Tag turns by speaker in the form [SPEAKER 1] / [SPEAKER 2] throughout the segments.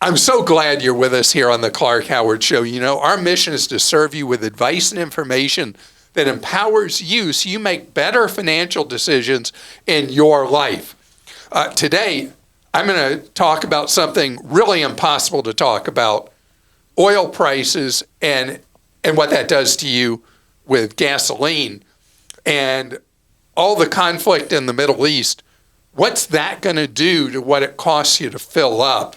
[SPEAKER 1] I'm so glad you're with us here on the Clark Howard Show. You know, our mission is to serve you with advice and information that empowers you so you make better financial decisions in your life. Today, I'm going to talk about something really impossible to talk about, oil prices and what that does to you with gasoline and all the conflict in the Middle East. What's that going to do to what it costs you to fill up?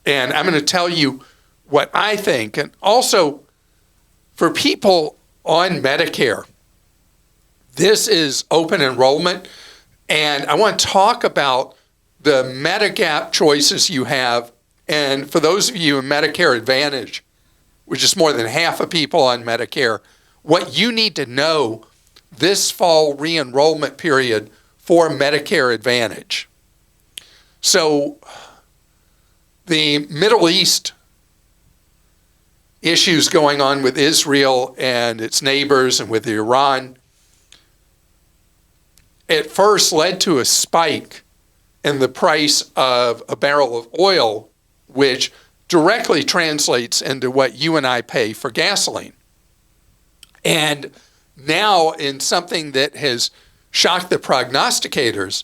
[SPEAKER 1] And I'm going to tell you what I think. And also, for people on Medicare, this is open enrollment. And I want to talk about the Medigap choices you have. And for those of you in Medicare Advantage, which is more than half of people on Medicare, what you need to know this fall re-enrollment period for Medicare Advantage. So the Middle East issues going on with Israel and its neighbors and with Iran at first led to a spike in the price of a barrel of oil, which directly translates into what you and I pay for gasoline. And now, in something that has shocked the prognosticators,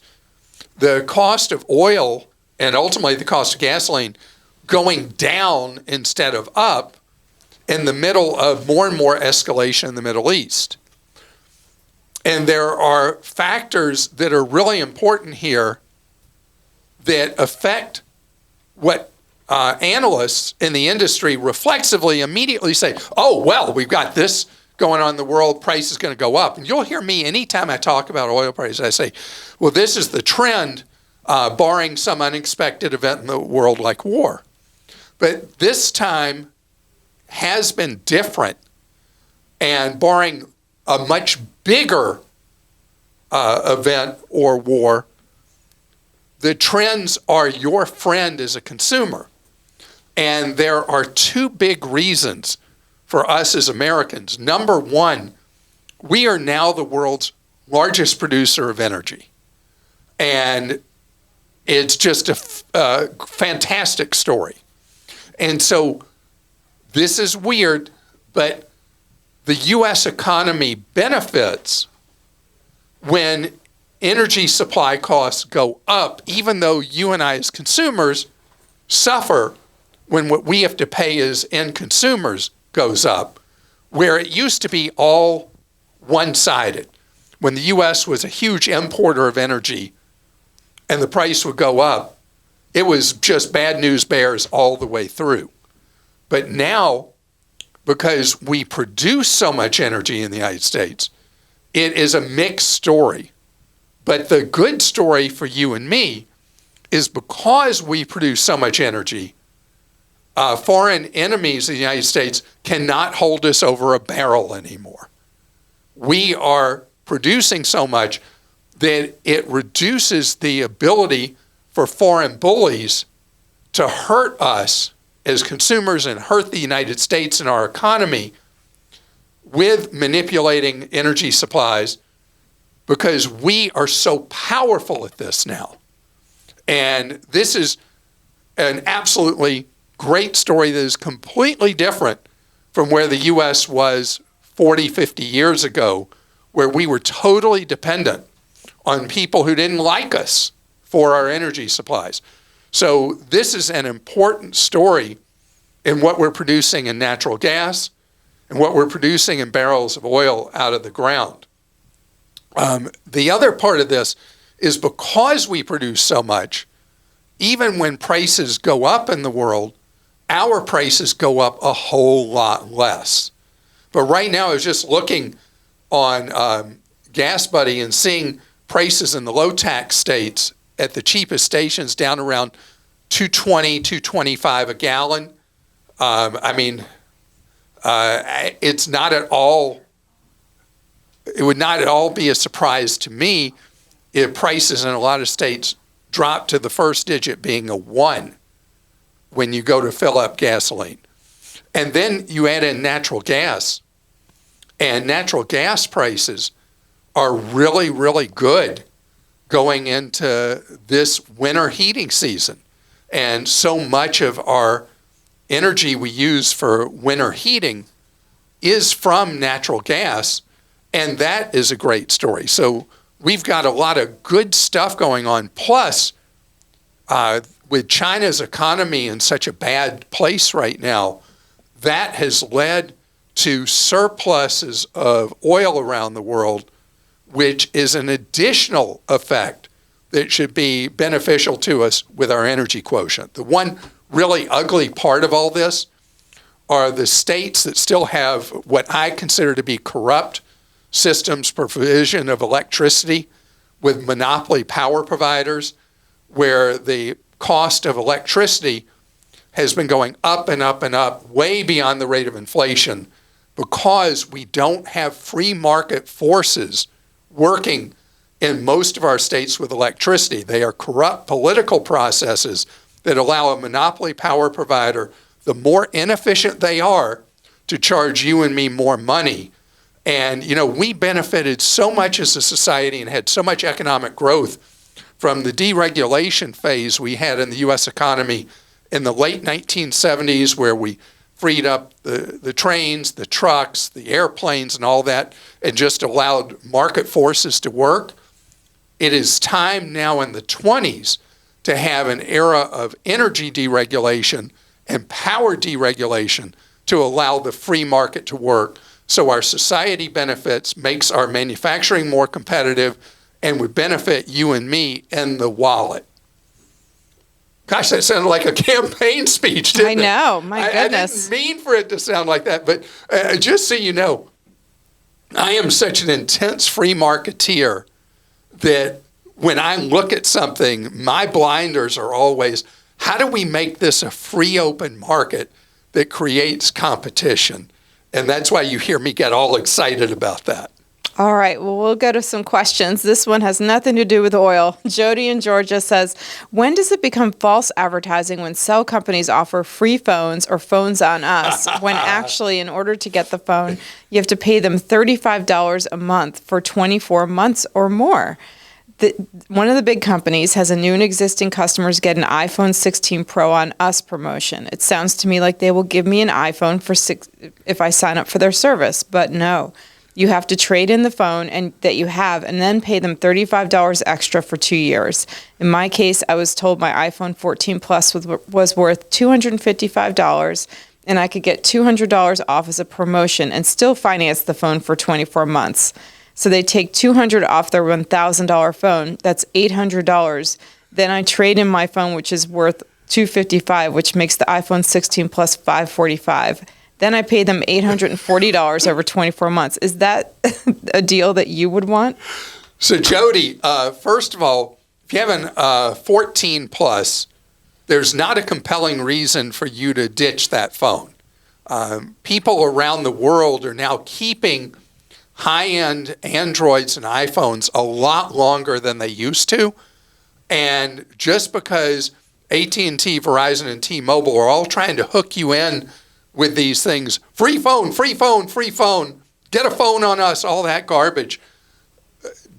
[SPEAKER 1] the cost of oil and ultimately the cost of gasoline going down instead of up in the middle of more and more escalation in the Middle East. And there are factors that are really important here that affect what analysts in the industry reflexively immediately say, oh, well, we've got this going on in the world, price is going to go up. And you'll hear me anytime I talk about oil prices, I say, well, this is the trend, barring some unexpected event in the world like war. But this time has been different, and barring a much bigger event or war, the trends are your friend as a consumer. And there are two big reasons for us as Americans. Number one, we are now the world's largest producer of energy. And it's just a fantastic story. And so this is weird, but the U.S. economy benefits when energy supply costs go up, even though you and I as consumers suffer when what we have to pay as end consumers goes up, where it used to be all one-sided. When the U.S. was a huge importer of energy and the price would go up, it was just bad news bears all the way through. But now, because we produce so much energy in the United States, it is a mixed story. But the good story for you and me is because we produce so much energy, foreign enemies of the United States cannot hold us over a barrel anymore. We are producing so much that it reduces the ability for foreign bullies to hurt us as consumers and hurt the United States and our economy with manipulating energy supplies, because we are so powerful at this now. And this is an absolutely great story that is completely different from where the U.S. was 40, 50 years ago, where we were totally dependent on people who didn't like us for our energy supplies. So this is an important story in what we're producing in natural gas and what we're producing in barrels of oil out of the ground. The other part of this is because we produce so much, even when prices go up in the world, our prices go up a whole lot less. But right now, I was just looking on GasBuddy and seeing prices in the low-tax states at the cheapest stations down around $2.20, $2.25 a gallon. It's not at all, it would not at all be a surprise to me if prices in a lot of states drop to the first digit being a 1 when you go to fill up gasoline. And then you add in natural gas, and natural gas prices are really, really good going into this winter heating season. And so much of our energy we use for winter heating is from natural gas, and that is a great story. So we've got a lot of good stuff going on. Plus, with China's economy in such a bad place right now, that has led to surpluses of oil around the world, which is an additional effect that should be beneficial to us with our energy quotient. The one really ugly part of all this are the states that still have what I consider to be corrupt systems for provision of electricity with monopoly power providers, where the cost of electricity has been going up and up and up, way beyond the rate of inflation, because we don't have free market forces working in most of our states with electricity. They are corrupt political processes that allow a monopoly power provider, the more inefficient they are, to charge you and me more money. And, we benefited so much as a society and had so much economic growth from the deregulation phase we had in the U.S. economy in the late 1970s, where we freed up the trains, the trucks, the airplanes, and all that, and just allowed market forces to work. It is time now in the 20s to have an era of energy deregulation and power deregulation to allow the free market to work, so our society benefits, makes our manufacturing more competitive, and would benefit you and me in the wallet. Gosh, that sounded like a campaign speech, didn't it?
[SPEAKER 2] I know, my goodness.
[SPEAKER 1] I didn't mean for it to sound like that, but just so you know, I am such an intense free marketeer that when I look at something, my blinders are always, how do we make this a free open market that creates competition? And that's why you hear me get all excited about that.
[SPEAKER 2] All right, well, we'll go to some questions. This one has nothing to do with oil. Jody in Georgia says, when does it become false advertising when cell companies offer free phones or phones on us, when actually, in order to get the phone, you have to pay them $35 a month for 24 months or more? One of the big companies has a new and existing customers get an iPhone 16 Pro on us promotion. It sounds to me like they will give me an iPhone if I sign up for their service, but no. You have to trade in the phone that you have and then pay them $35 extra for 2 years. In my case, I was told my iPhone 14 Plus was worth $255, and I could get $200 off as a promotion and still finance the phone for 24 months. So they take $200 off their $1,000 phone. That's $800. Then I trade in my phone, which is worth $255, which makes the iPhone 16 Plus $545. Then I pay them $840 over 24 months. Is that a deal that you would want?
[SPEAKER 1] So, Jody, first of all, if you have an 14 Plus, there's not a compelling reason for you to ditch that phone. People around the world are now keeping high-end Androids and iPhones a lot longer than they used to. And just because AT&T, Verizon, and T-Mobile are all trying to hook you in with these things, free phone, free phone, free phone, get a phone on us, all that garbage.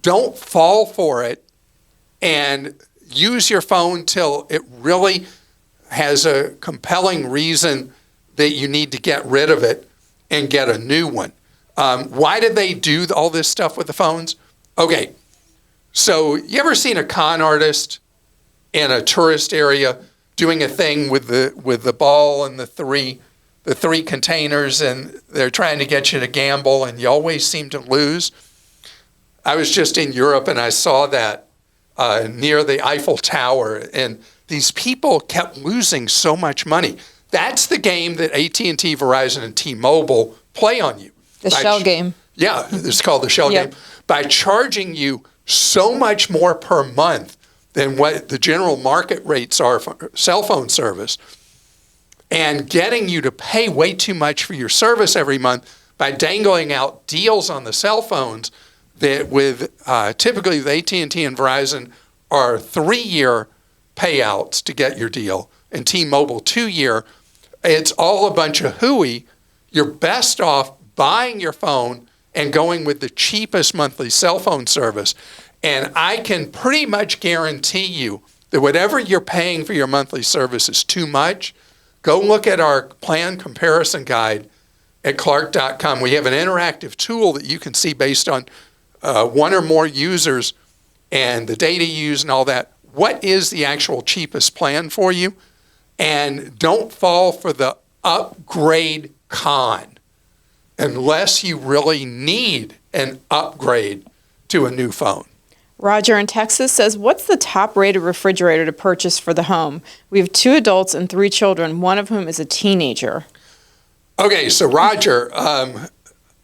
[SPEAKER 1] Don't fall for it, and use your phone till it really has a compelling reason that you need to get rid of it and get a new one. Why did they do all this stuff with the phones? Okay, so you ever seen a con artist in a tourist area doing a thing with the ball and the three containers, and they're trying to get you to gamble, and you always seem to lose? I was just in Europe, and I saw that near the Eiffel Tower, and these people kept losing so much money. That's the game that AT&T, Verizon, and T-Mobile play on you.
[SPEAKER 2] The shell game.
[SPEAKER 1] Yeah, it's called the shell game. By charging you so much more per month than what the general market rates are for cell phone service, and getting you to pay way too much for your service every month by dangling out deals on the cell phones that with typically the AT&T and Verizon are 3-year payouts to get your deal, and T-Mobile 2-year. It's all a bunch of hooey. You're best off buying your phone and going with the cheapest monthly cell phone service. And I can pretty much guarantee you that whatever you're paying for your monthly service is too much, go look at our plan comparison guide at clark.com. We have an interactive tool that you can see based on one or more users and the data used and all that. What is the actual cheapest plan for you? And don't fall for the upgrade con unless you really need an upgrade to a new phone.
[SPEAKER 2] Roger in Texas says, what's the top-rated refrigerator to purchase for the home? We have 2 adults and 3 children, one of whom is a teenager.
[SPEAKER 1] Okay, so Roger,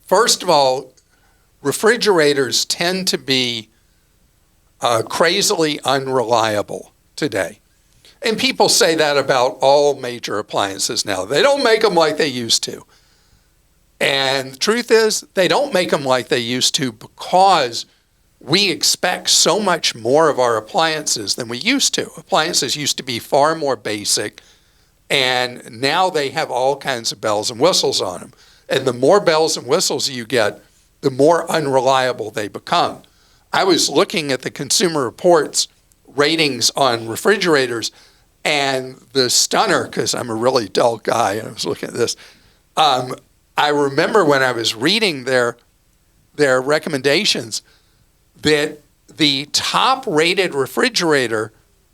[SPEAKER 1] first of all, refrigerators tend to be crazily unreliable today. And people say that about all major appliances now. They don't make them like they used to. And the truth is, they don't make them like they used to because we expect so much more of our appliances than we used to. Appliances used to be far more basic, and now they have all kinds of bells and whistles on them. And the more bells and whistles you get, the more unreliable they become. I was looking at the Consumer Reports ratings on refrigerators, and the stunner, because I'm a really dull guy, and I was looking at this, I remember when I was reading their recommendations that the top-rated refrigerator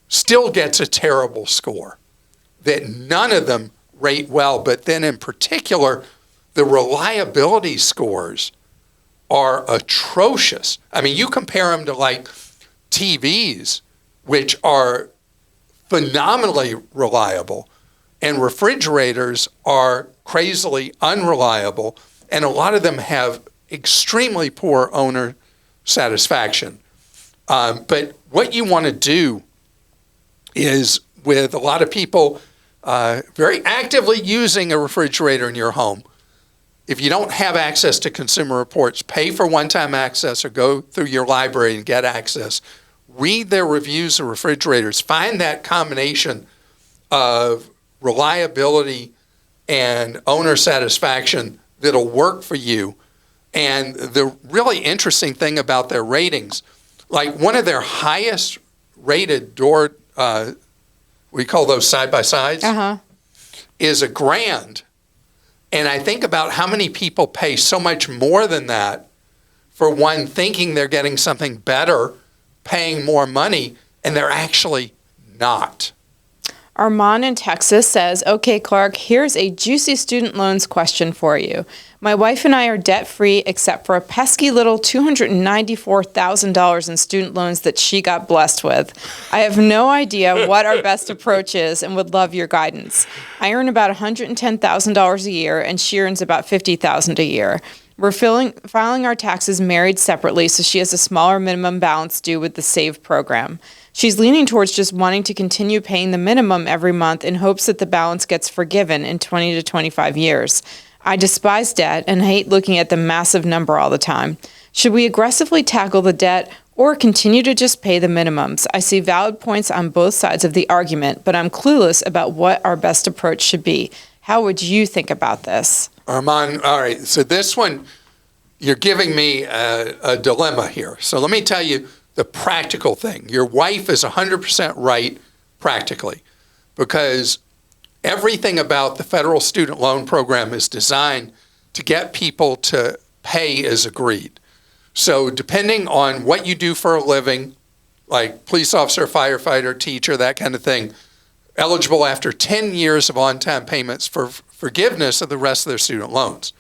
[SPEAKER 1] still gets a terrible score, that none of them rate well, but then in particular, the reliability scores are atrocious. I mean, you compare them to like TVs, which are phenomenally reliable, and refrigerators are crazily unreliable, and a lot of them have extremely poor owner satisfaction. But what you want to do is, with a lot of people very actively using a refrigerator in your home, if you don't have access to Consumer Reports, pay for one-time access or go through your library and get access. Read their reviews of refrigerators. Find that combination of reliability and owner satisfaction that'll work for you. And the really interesting thing about their ratings, like one of their highest rated door, we call those side-by-sides, is $1,000. And I think about how many people pay so much more than that for one thinking they're getting something better, paying more money, and they're actually not.
[SPEAKER 2] Armand in Texas says, okay, Clark, here's a juicy student loans question for you. My wife and I are debt-free except for a pesky little $294,000 in student loans that she got blessed with. I have no idea what our best approach is and would love your guidance. I earn about $110,000 a year and she earns about $50,000 a year. We're filing our taxes married separately, so she has a smaller minimum balance due with the SAVE program. She's leaning towards just wanting to continue paying the minimum every month in hopes that the balance gets forgiven in 20 to 25 years. I despise debt and hate looking at the massive number all the time. Should we aggressively tackle the debt or continue to just pay the minimums? I see valid points on both sides of the argument, but I'm clueless about what our best approach should be. How would you think about this?
[SPEAKER 1] Armand, all right, so this one, you're giving me a dilemma here. So let me tell you the practical thing. Your wife is 100% right practically, because everything about the federal student loan program is designed to get people to pay as agreed. So depending on what you do for a living, like police officer, firefighter, teacher, that kind of thing, eligible after 10 years of on-time payments for forgiveness of the rest of their student loans.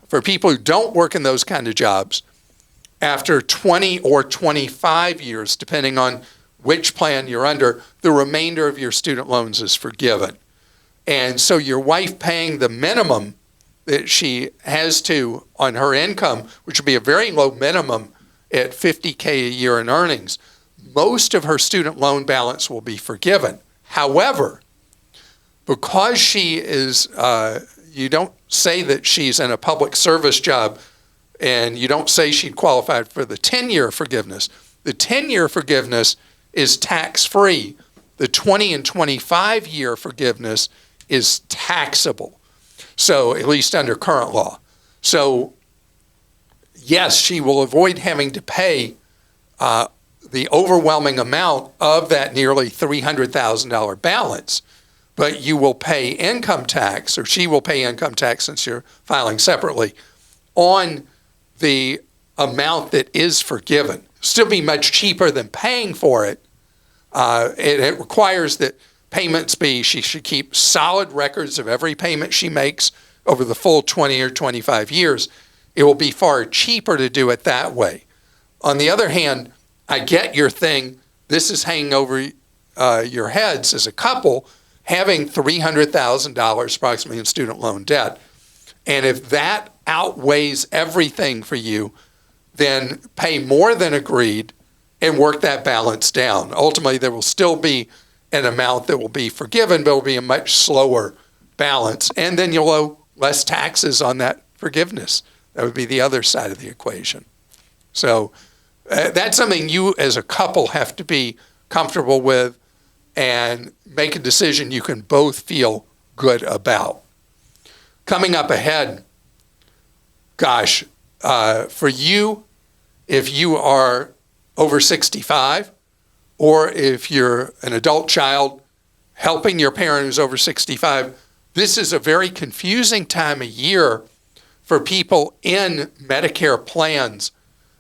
[SPEAKER 1] For people who don't work in those kind of jobs, after 20 or 25 years, depending on which plan you're under, the remainder of your student loans is forgiven. And so your wife paying the minimum that she has to on her income, which would be a very low minimum at $50K a year in earnings, most of her student loan balance will be forgiven. However, because she is, you don't say that she's in a public service job and you don't say she'd qualified for the 10-year forgiveness. The 10-year forgiveness is tax-free. The 20 and 25-year forgiveness is taxable. So, at least under current law. So, yes, she will avoid having to pay the overwhelming amount of that nearly $300,000 balance, but you will pay income tax, or she will pay income tax since you're filing separately, on the amount that is forgiven. Still be much cheaper than paying for it. It requires that payments she should keep solid records of every payment she makes over the full 20 or 25 years. It will be far cheaper to do it that way. On the other hand, I get your thing. This is hanging over your heads as a couple, having $300,000 approximately in student loan debt. And if that outweighs everything for you, then pay more than agreed and work that balance down. Ultimately, there will still be an amount that will be forgiven, but it will be a much slower balance. And then you'll owe less taxes on that forgiveness. That would be the other side of the equation. So that's something you as a couple have to be comfortable with and make a decision you can both feel good about. Coming up ahead, gosh, for you, if you are over 65, or if you're an adult child helping your parent who's over 65, this is a very confusing time of year for people in Medicare plans,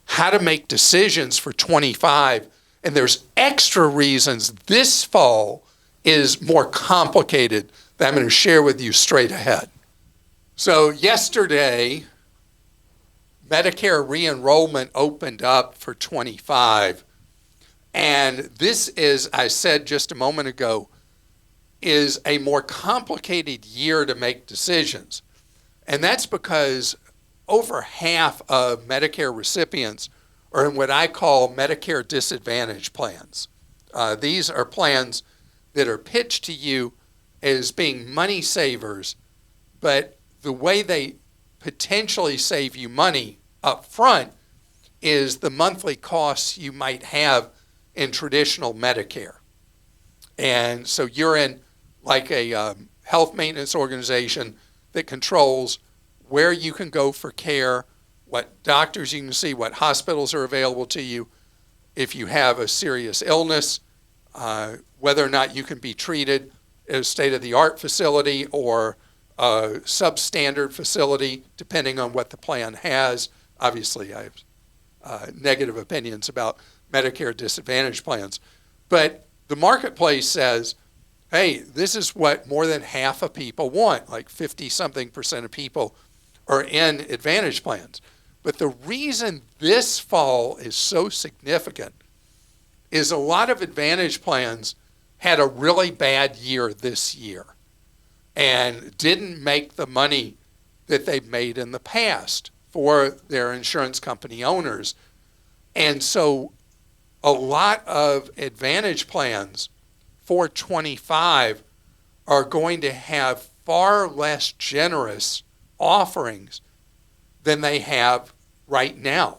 [SPEAKER 1] how to make decisions for 25. And there's extra reasons this fall is more complicated that I'm going to share with you straight ahead. So yesterday, Medicare re-enrollment opened up for 25. And this is, I said just a moment ago, is a more complicated year to make decisions. And that's because over half of Medicare recipients are in what I call Medicare Disadvantage plans. These are plans that are pitched to you as being money savers, but the way they potentially save you money up front is the monthly costs you might have in traditional Medicare. And so you're in like a health maintenance organization that controls where you can go for care, what doctors you can see, what hospitals are available to you, if you have a serious illness, whether or not you can be treated at a state-of-the-art facility or a substandard facility, depending on what the plan has. Obviously, I have negative opinions about Medicare Disadvantage plans. But the marketplace says, hey, this is what more than half of people want, like 50-something% of people are in Advantage plans. But the reason this fall is so significant is a lot of Advantage plans had a really bad year this year and didn't make the money that they've made in the past for their insurance company owners. And so a lot of Advantage plans for 25 are going to have far less generous offerings than they have right now.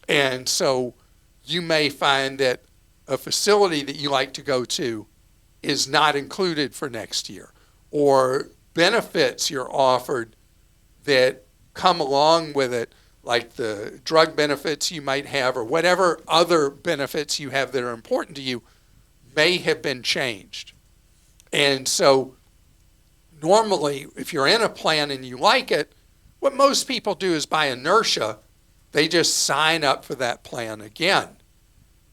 [SPEAKER 1] And so you may find that a facility that you like to go to is not included for next year, or benefits you're offered that come along with it, like the drug benefits you might have or whatever other benefits you have that are important to you, may have been changed. And so normally, if you're in a plan and you like it, what most people do is by inertia, they just sign up for that plan again.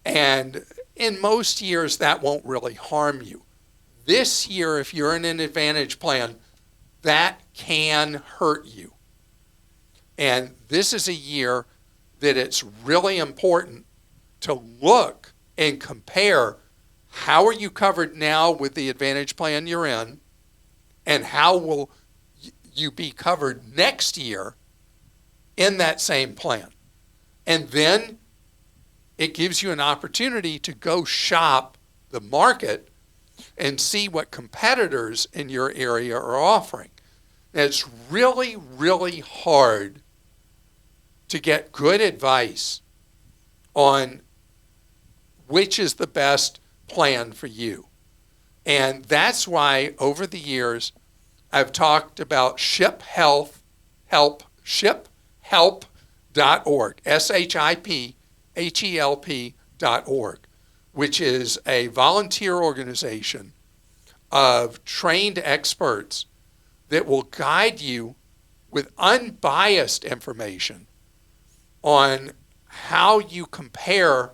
[SPEAKER 1] And in most years, that won't really harm you. This year, if you're in an Advantage plan, that can hurt you. And this is a year that it's really important to look and compare how are you covered now with the Advantage plan you're in, and how will you be covered next year in that same plan. And then it gives you an opportunity to go shop the market and see what competitors in your area are offering. And it's really, really hard to get good advice on which is the best plan for you. And that's why over the years I've talked about shiphelp.org, shiphelp.org, which is a volunteer organization of trained experts that will guide you with unbiased information on how you compare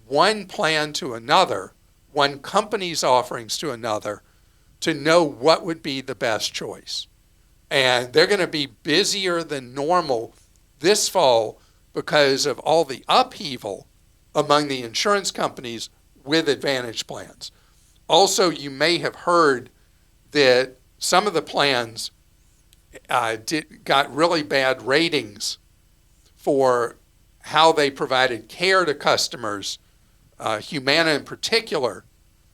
[SPEAKER 1] one plan to another, one company's offerings to another, to know what would be the best choice. And they're going to be busier than normal this fall because of all the upheaval among the insurance companies with Advantage plans. Also, you may have heard that some of the plans got really bad ratings for how they provided care to customers. Humana in particular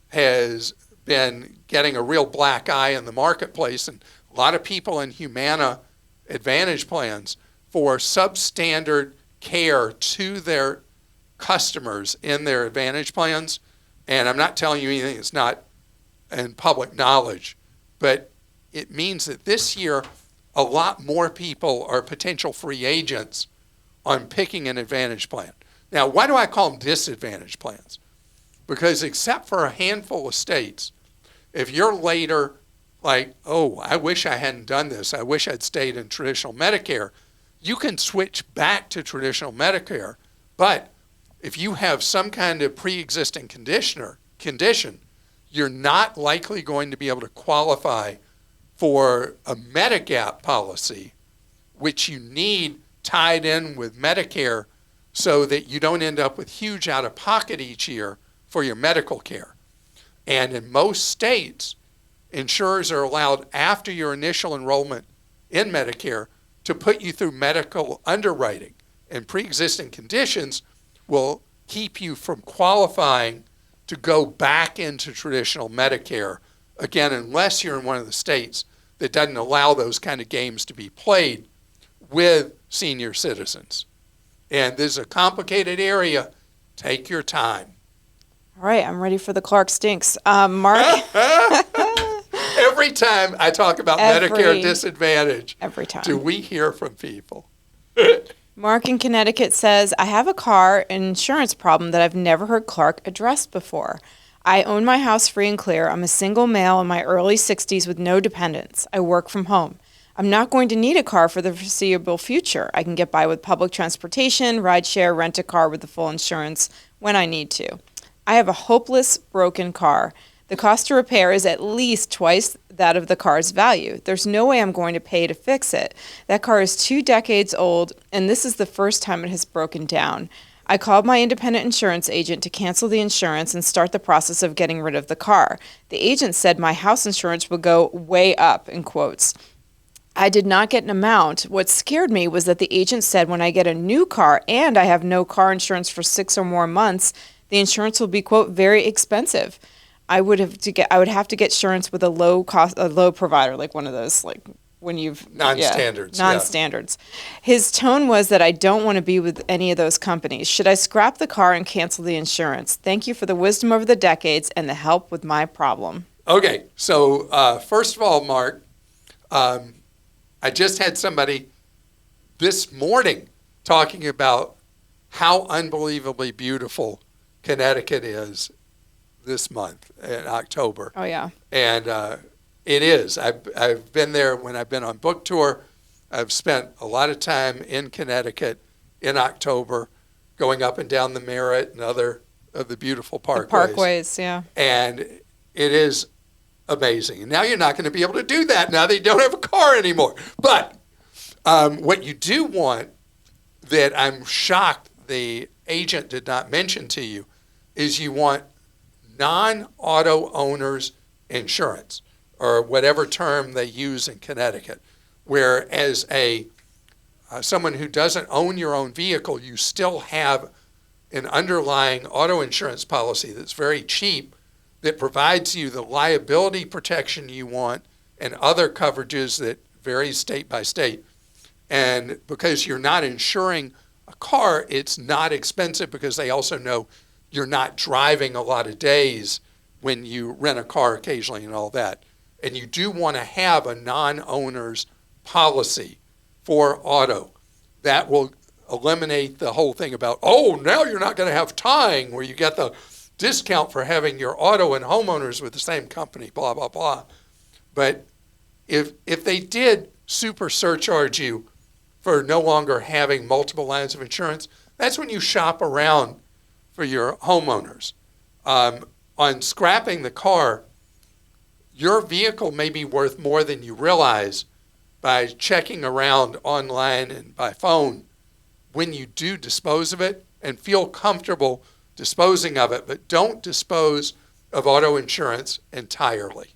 [SPEAKER 1] has been getting a real black eye in the marketplace, and a lot of people in Humana Advantage plans for substandard care to their customers in their Advantage plans. And I'm not telling you anything that's not in public knowledge, but it means that this year a lot more people are potential free agents on picking an Advantage plan. Now, why do I call them disadvantage plans? Because except for a handful of states, if you're later like, oh, I wish I hadn't done this, I wish I'd stayed in traditional Medicare, you can switch back to traditional Medicare. But if you have some kind of pre-existing condition, you're not likely going to be able to qualify for a Medigap policy, which you need tied in with Medicare so that you don't end up with huge out-of-pocket each year for your medical care. And in most states, insurers are allowed after your initial enrollment in Medicare to put you through medical underwriting, and pre-existing conditions will keep you from qualifying to go back into traditional Medicare, again, unless you're in one of the states that doesn't allow those kind of games to be played with senior citizens. And this is a complicated area. Take your time.
[SPEAKER 2] All right, I'm ready for the Clark Stinks. Mark?
[SPEAKER 1] Every time I talk about Medicare disadvantage,
[SPEAKER 2] every time
[SPEAKER 1] do we hear from people?
[SPEAKER 2] Mark in Connecticut says, I have a car insurance problem that I've never heard Clark address before. I own my house free and clear. I'm a single male in my early 60s with no dependents. I work from home. I'm not going to need a car for the foreseeable future. I can get by with public transportation, rideshare, rent a car with the full insurance when I need to. I have a hopeless, broken car. The cost to repair is at least twice that of the car's value. There's no way I'm going to pay to fix it. That car is 2 decades old, and this is the first time it has broken down. I called my independent insurance agent to cancel the insurance and start the process of getting rid of the car. The agent said my house insurance would go way up, in quotes. I did not get an amount. What scared me was that the agent said when I get a new car and I have no car insurance for 6 or more months, the insurance will be, quote, very expensive. I would have to get insurance with a low provider, like one of those, like when you've
[SPEAKER 1] non-standards.
[SPEAKER 2] Non-standards. His tone was that I don't want to be with any of those companies. Should I scrap the car and cancel the insurance? Thank you for the wisdom over the decades and the help with my problem.
[SPEAKER 1] Okay, so first of all, Mark, I just had somebody this morning talking about how unbelievably beautiful Connecticut is this month in October.
[SPEAKER 2] Oh, yeah.
[SPEAKER 1] And it is. I've been there when I've been on book tour. I've spent a lot of time in Connecticut in October, going up and down the Merritt and other of the beautiful parkways.
[SPEAKER 2] The parkways, yeah.
[SPEAKER 1] And it is amazing. And now you're not going to be able to do that now that you don't have a car anymore. But what you do want, that I'm shocked the agent did not mention to you, is you want non-auto owners insurance, or whatever term they use in Connecticut, where as someone who doesn't own your own vehicle, you still have an underlying auto insurance policy that's very cheap, that provides you the liability protection you want and other coverages that vary state by state. And because you're not insuring a car, it's not expensive, because they also know you're not driving a lot of days when you rent a car occasionally and all that. And you do want to have a non-owner's policy for auto. That will eliminate the whole thing about, oh, now you're not going to have tying where you get the discount for having your auto and homeowners with the same company, blah, blah, blah. But if they did super surcharge you for no longer having multiple lines of insurance, that's when you shop around for your homeowners. On scrapping the car, your vehicle may be worth more than you realize by checking around online and by phone when you do dispose of it, and feel comfortable disposing of it, but don't dispose of auto insurance entirely.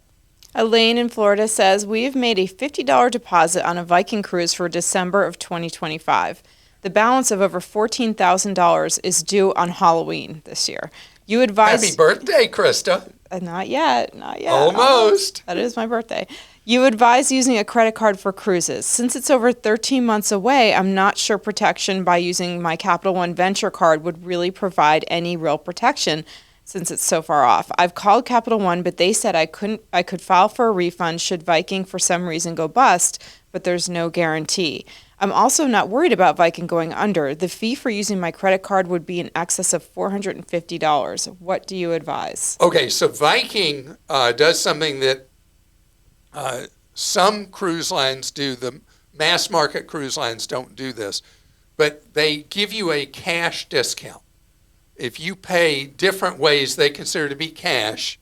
[SPEAKER 2] Elaine in Florida says, we've made a $50 deposit on a Viking cruise for December of 2025. The balance of over $14,000 is due on Halloween this year. You advise...
[SPEAKER 1] Happy birthday, Christa.
[SPEAKER 2] Not yet.
[SPEAKER 1] Almost.
[SPEAKER 2] That is my birthday. You advise using a credit card for cruises. Since it's over 13 months away, I'm not sure protection by using my Capital One Venture card would really provide any real protection since it's so far off. I've called Capital One, but they said I could file for a refund should Viking for some reason go bust, but there's no guarantee. I'm also not worried about Viking going under. The fee for using my credit card would be in excess of $450. What do you advise?
[SPEAKER 1] Okay, so Viking does something that some cruise lines do. The mass market cruise lines don't do this, but they give you a cash discount. If you pay different ways they consider to be cash,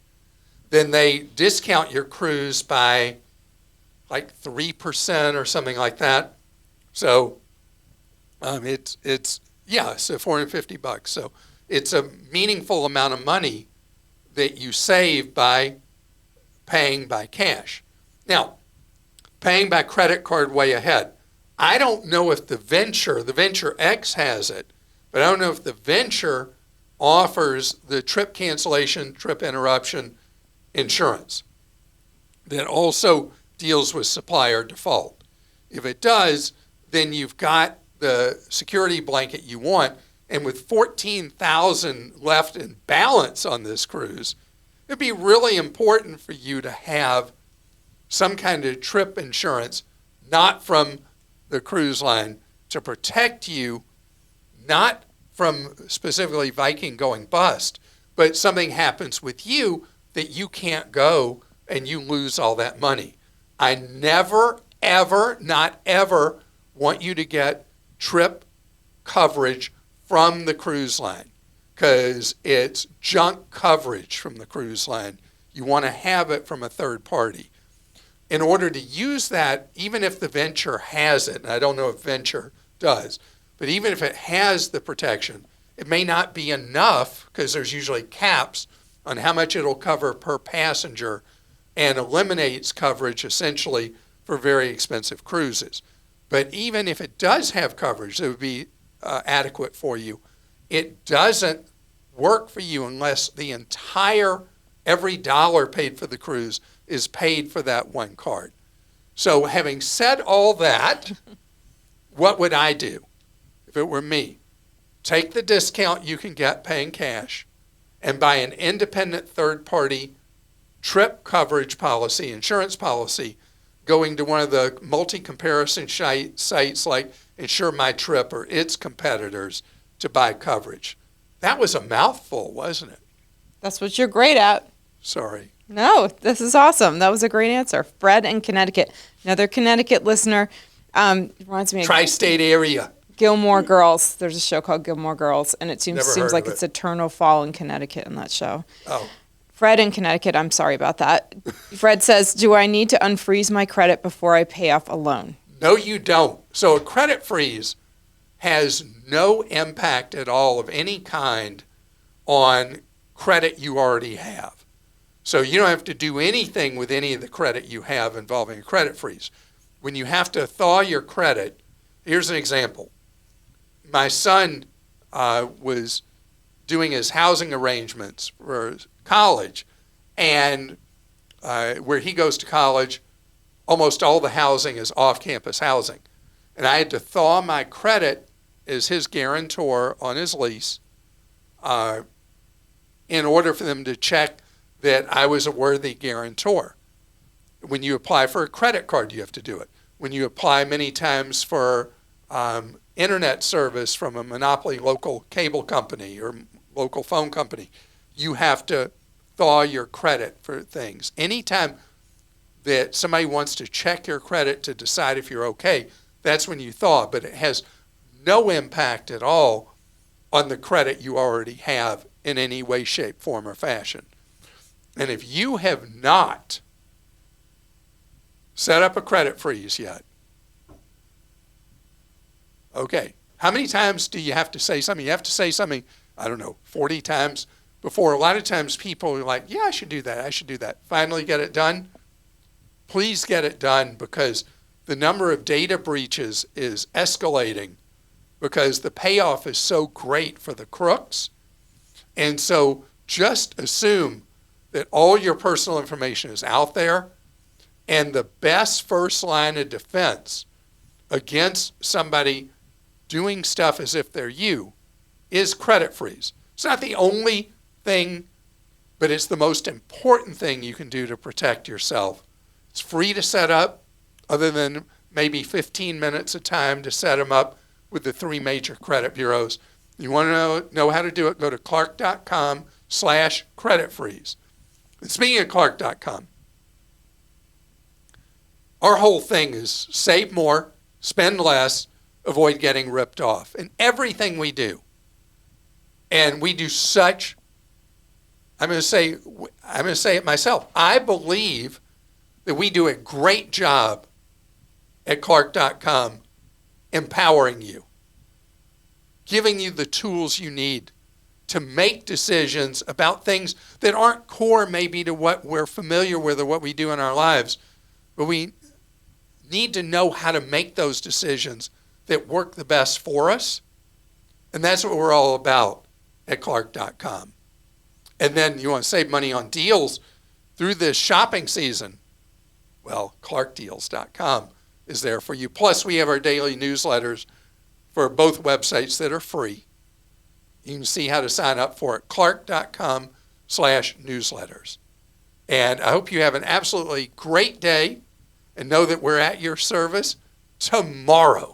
[SPEAKER 1] then they discount your cruise by like 3% or something like that. So it's so $450. So it's a meaningful amount of money that you save by paying by cash. Now, paying by credit card way ahead. I don't know if the Venture X has it, but I don't know if the Venture offers the trip cancellation, trip interruption insurance that also deals with supplier default. If it does, then you've got the security blanket you want, and with 14,000 left in balance on this cruise, it'd be really important for you to have some kind of trip insurance, not from the cruise line, to protect you, not from specifically Viking going bust, but something happens with you that you can't go and you lose all that money. I never, ever, not ever want you to get trip coverage from the cruise line because it's junk coverage from the cruise line. You want to have it from a third party. In order to use that, even if the Venture has it, and I don't know if Venture does, but even if it has the protection, it may not be enough because there's usually caps on how much it'll cover per passenger and eliminates coverage essentially for very expensive cruises. But even if it does have coverage that would be adequate for you, it doesn't work for you unless the entire, every dollar paid for the cruise is paid for that one card. So having said all that, what would I do if it were me? Take the discount you can get paying cash and buy an independent third-party trip coverage policy, insurance policy, going to one of the multi-comparison sites like Insure My Trip or its competitors to buy coverage. That was a mouthful, wasn't it?
[SPEAKER 2] That's what you're great at.
[SPEAKER 1] Sorry.
[SPEAKER 2] No, this is awesome. That was a great answer. Fred in Connecticut, another Connecticut listener, reminds me of
[SPEAKER 1] Tri-state area.
[SPEAKER 2] Gilmore Girls. There's a show called Gilmore Girls, and it
[SPEAKER 1] Never
[SPEAKER 2] seems
[SPEAKER 1] heard
[SPEAKER 2] like
[SPEAKER 1] of
[SPEAKER 2] it's
[SPEAKER 1] it.
[SPEAKER 2] eternal fall in Connecticut in that show.
[SPEAKER 1] Oh,
[SPEAKER 2] Fred in Connecticut, I'm sorry about that. Fred says, do I need to unfreeze my credit before I pay off a loan?
[SPEAKER 1] no, you don't. So a credit freeze has no impact at all of any kind on credit you already have. So you don't have to do anything with any of the credit you have involving a credit freeze. When you have to thaw your credit, here's an example. My son was doing his housing arrangements for college, and where he goes to college, almost all the housing is off-campus housing. And I had to thaw my credit as his guarantor on his lease in order for them to check that I was a worthy guarantor. When you apply for a credit card, you have to do it. When you apply many times for internet service from a monopoly local cable company or local phone company, you have to thaw your credit for things. Anytime that somebody wants to check your credit to decide if you're okay, that's when you thaw, but it has no impact at all on the credit you already have in any way, shape, form, or fashion. And if you have not set up a credit freeze yet, okay, how many times do you have to say something? You have to say something, I don't know, 40 times before. A lot of times people are like, yeah, I should do that, I should do that. Finally get it done. Please get it done, because the number of data breaches is escalating because the payoff is so great for the crooks. And so just assume that all your personal information is out there, and the best first line of defense against somebody doing stuff as if they're you is credit freeze. It's not the only thing, but it's the most important thing you can do to protect yourself. It's free to set up, other than maybe 15 minutes of time to set them up with the 3 major credit bureaus. You want to know how to do it, go to clark.com/credit freeze. And speaking of clark.com, our whole thing is save more, spend less, avoid getting ripped off in everything we do. And we do such, I'm going to say it myself, I believe that we do a great job at clark.com empowering you, giving you the tools you need to make decisions about things that aren't core maybe to what we're familiar with or what we do in our lives, but we need to know how to make those decisions that work the best for us. And that's what we're all about at clark.com. And then you want to save money on deals through this shopping season. Well, clarkdeals.com is there for you. Plus, we have our daily newsletters for both websites that are free. You can see how to sign up for it, clark.com/newsletters. And I hope you have an absolutely great day, and know that we're at your service tomorrow.